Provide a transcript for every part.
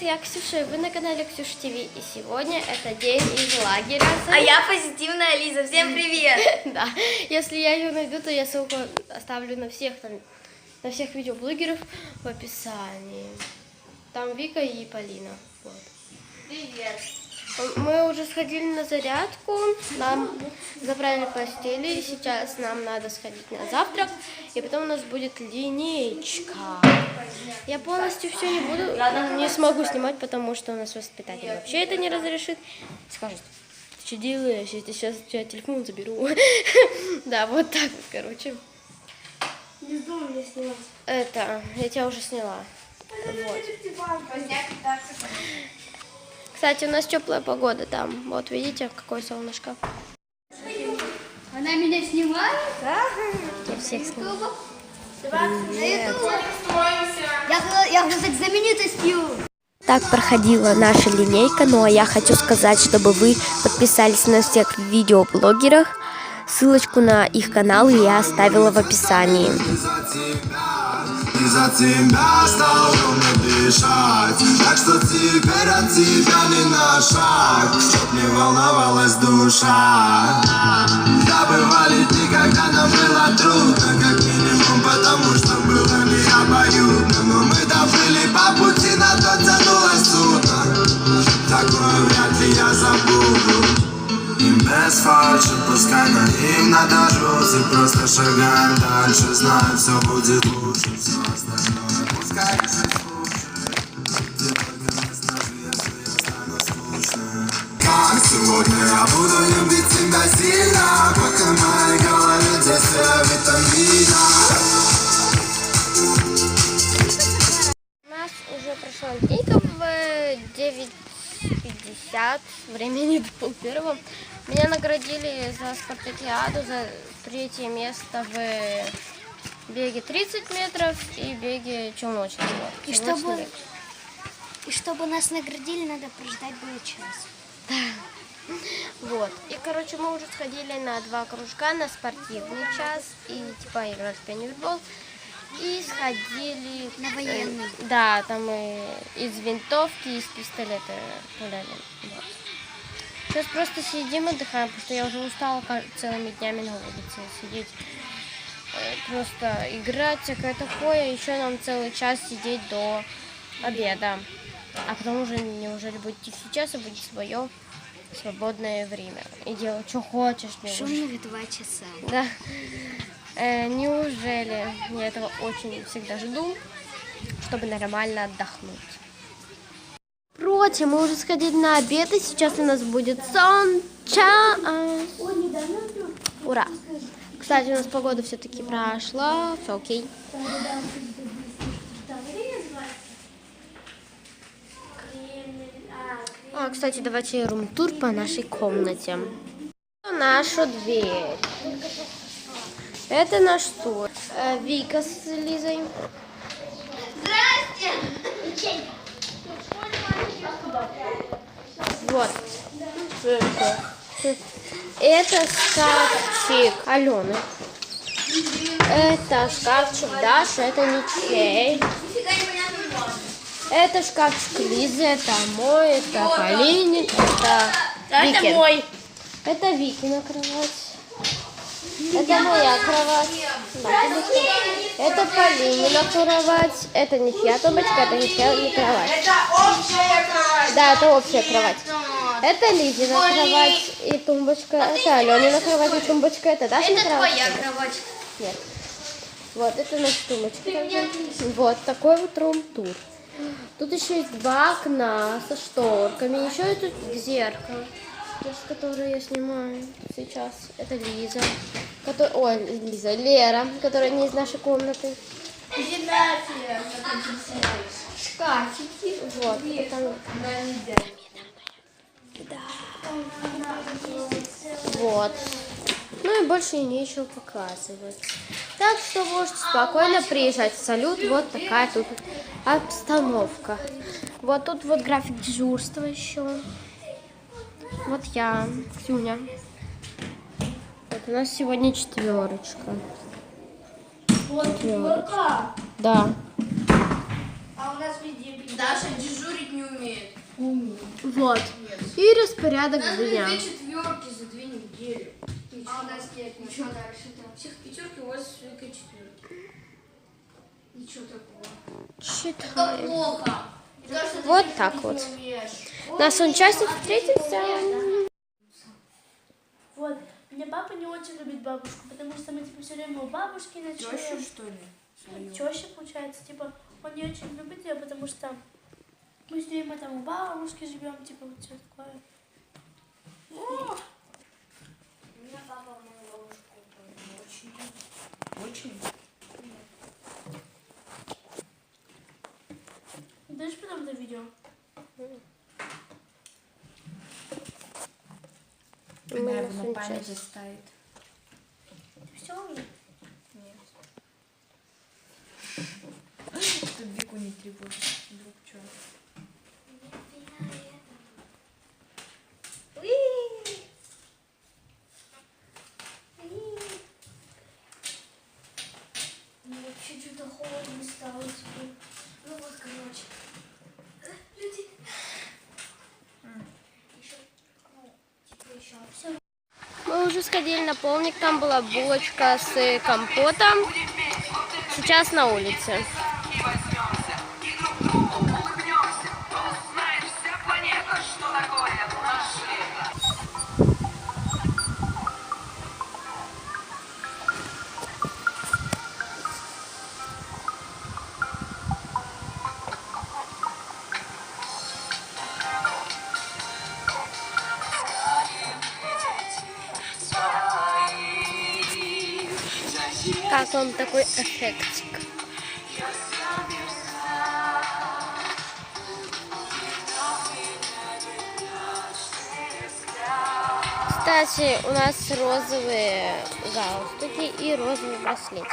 я Ксюша, и вы на канале Ксюша ТВ. И сегодня это день из лагеря. А я позитивная Лиза. Всем привет! Да, если я ее найду, то я ссылку оставлю на всех видеоблогеров в описании. Там Вика и Полина. Вот. Привет! Мы уже сходили на зарядку, нам забрали постели, сейчас нам надо сходить на завтрак, и потом у нас будет линейка. Я полностью все не смогу снимать, потому что у нас воспитатель вообще это не разрешит. Скажет, ты что делаешь, я сейчас у тебя телефон заберу. Да, вот так вот, короче. Не думай мне снимать. Это, я тебя уже сняла. Вот. Кстати, у нас теплая погода там. Вот видите, какое солнышко. Она меня снимает? Да. Я всех снимаю. Я уже так знаменитостью. Так проходила наша линейка, ну а я хочу сказать, чтобы вы подписались на всех видеоблогерах. Ссылочку на их каналы я оставила в описании. За тебя стал ровно дышать, так что теперь от тебя не на шаг, чтоб не волновалась душа. Да бывали дни, когда нам было трудно, как минимум, потому что было не обоюдно. Но мы доплыли по пути, на то тянулось судно. Такое вряд ли я забуду. И без фальши, пускай наивно дождусь, и просто шагаем дальше, знаю, все будет лучше, все остальное пускай лежит ты только не скажи, если я стану скучным. Как сегодня я буду любить тебя сильно, пока в моей голове действие витамина. У нас уже прошла линейка в 9:50, времени до 12:30. Меня наградили за спартакиаду, за 3-е место в беге 30 метров и беге челночного. И чтобы нас наградили, надо прождать было час. Да. Вот. И, короче, мы уже сходили на 2 кружка, на спортивный час и типа играть в пеннифутбол. И сходили на военный. Да, там мы из винтовки, из пистолета пуляли. Вот. Сейчас просто сидим, отдыхаем, потому что я уже устала целыми днями на улице сидеть. Просто играть, всякое такое. Еще нам целый час сидеть до обеда. А потом уже неужели будет сейчас и будет свое свободное время. И делать, что хочешь. Шумных 2 часа. Да. Неужели? Я этого очень всегда жду, чтобы нормально отдохнуть. Впрочем, мы уже сходили на обед, и сейчас у нас будет сон-час. Ура! Кстати, у нас погода все-таки прошла, все окей. Кстати, давайте рум-тур по нашей комнате. Наша дверь. Это наш тур. Вика с Лизой. Здрасте! Вот. Это шкафчик Алены. Это шкафчик Даши, это ничей. Это шкафчик Лизы, это мой, это Полины, это Вики. Это мой. Это Викина кровать. Это моя кровать. Это Полинина кровать. Это не чья тумбочка, это не чья кровать. Это общая кровать. Да, это общая кровать. Это Лизина кровать и тумбочка. Это Аленина кровать и тумбочка. Это Дашина кровать. Это твоя кровать. Нет. Вот, это наша тумбочка. Вот такой вот рум-тур. Тут еще есть 2 окна со шторками. Еще и тут зеркало, с которой я снимаю сейчас. Это Лиза. Лера, которая не из нашей комнаты. Шкафики. Вот. Это... Да. Вот. Ну и больше нечего показывать. Так что можете спокойно приезжать в Салют. Вот такая тут обстановка. Вот тут вот график дежурства еще. Вот я, Ксюня. Вот у нас сегодня 4. Вот 4. Да. А у нас везде Даша дежурить не умеет. Вот. И распорядок дня. четверки за 2 недели. А у нас нет ничего дальше. Всех пятерки, у вас только четверки. Ничего такого. Читаем. Плохо. Вот так вот. Нас участник встретился. Вот. Меня папа не очень любит бабушку, потому что мы типа все время у бабушки ночуем. Тещу, что ли? Теща, получается, типа, он не очень любит ее, потому что мы с ней там у бабушки живем, типа, вот все такое. О! У меня папа мою бабушку очень любит. Очень? Дашь потом это видео? Мы нас участник. заставит. Ты все уже? Нет. Тут Вику не требует. Вдруг что? Вообще что-то холодно стало теперь. Ну вот, короче. Люди. Еще. Ну, типа еще. Все. Мы уже сходили на полник, там была булочка с компотом. Сейчас на улице. Как вам такой эффектик? Кстати, у нас розовые галстуки и розовые браслетики.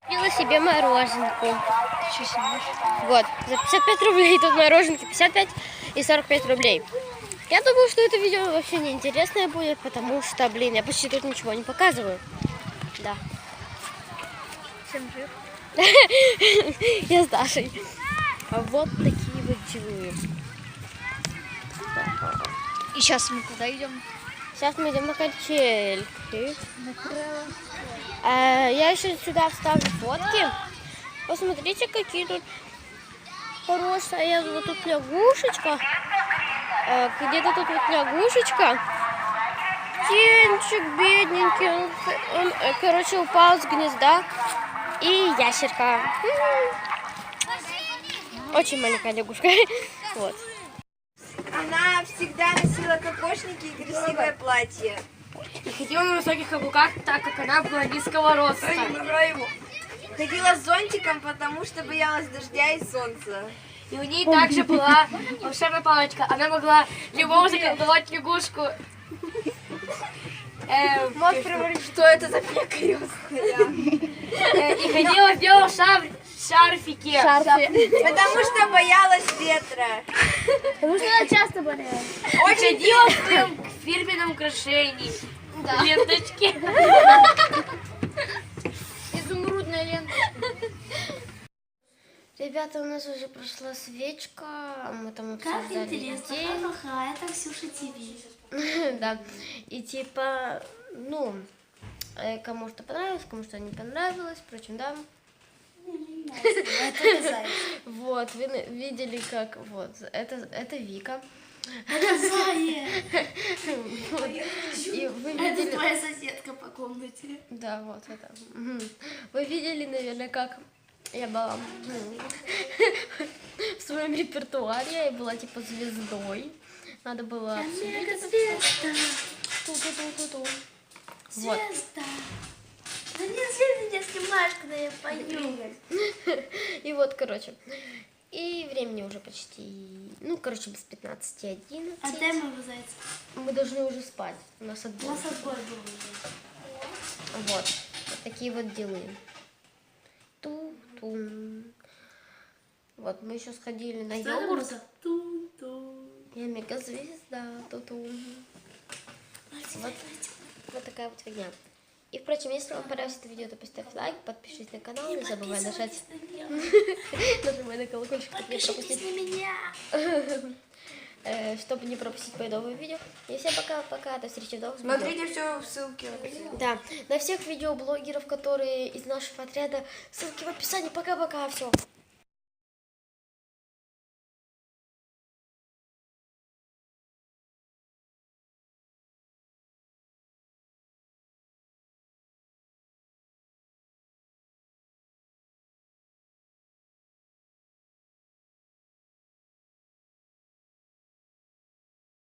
Купила себе мороженку. Вот, за 55 рублей тут мороженки, 55 и 45 рублей. Я думаю, что это видео вообще не интересное будет, потому что, блин, я почти тут ничего не показываю. Да. Всем жив. Я с Дашей. А вот такие вот дела. И сейчас мы куда идем? Сейчас мы идем на качельки. Я еще сюда вставлю фотки. Посмотрите, какие тут хорошие. Вот тут лягушечка. Где-то тут вот лягушечка. Птенчик бедненький. Он, короче, упал с гнезда. И ящерка. Очень маленькая лягушка. Вот. Она всегда носила кокошники и красивое платье. И ходила на высоких каблуках, так как она была низкого роста. Ходила с зонтиком, потому что боялась дождя и солнца. И у нее также была волшебная палочка. Она могла любого заколдовать лягушку. Что это за крестная? И ходила в белом шарфике. Потому что боялась ветра. Потому что она часто болела. Очень Ходила в своем фирменном украшении. Ленточки. Изумрудная лента. Ребята, у нас уже прошла свечка. Мы там Как обсуждали интересно. детей. Ха-ха-ха, это Ксюша ТВ. Да. И типа, ну, кому что понравилось, кому что не понравилось. Впрочем, да. Это заяц. Вот, вы видели, как вот, это Вика. Это заяц. Вот. И вы Это видели... твоя соседка по комнате. Да, вот это. Мгм. Вы видели, наверное, как я была в своем репертуаре, я была типа звездой. Надо было обсудить это всё. Звезда. Ту-ту-ту-ту-ту. Вот. Звезда. Да не зря меня снимаешь, когда я пою. И вот, короче. И времени уже почти, ну, короче, без 15:11. А дай моего зайца. Мы должны уже спать. У нас У отбой. нас отбой был уже. Вот. Вот такие вот дела. Ту-тум. Вот, мы еще сходили на йогурт. Ту-ту. Я мегазвезда. Ту-тум. Вот такая вот фигня. И, впрочем, если вам понравилось это видео, то поставь лайк, подпишись на канал, не забывай нажать нажимай на колокольчик, чтобы не пропустить, на меня. чтобы не пропустить мои новые видео. И всем пока-пока, до встречи в новых видео. Смотрите все в ссылке. Да, на всех видеоблогеров, которые из нашего отряда, ссылки в описании. Пока-пока, все.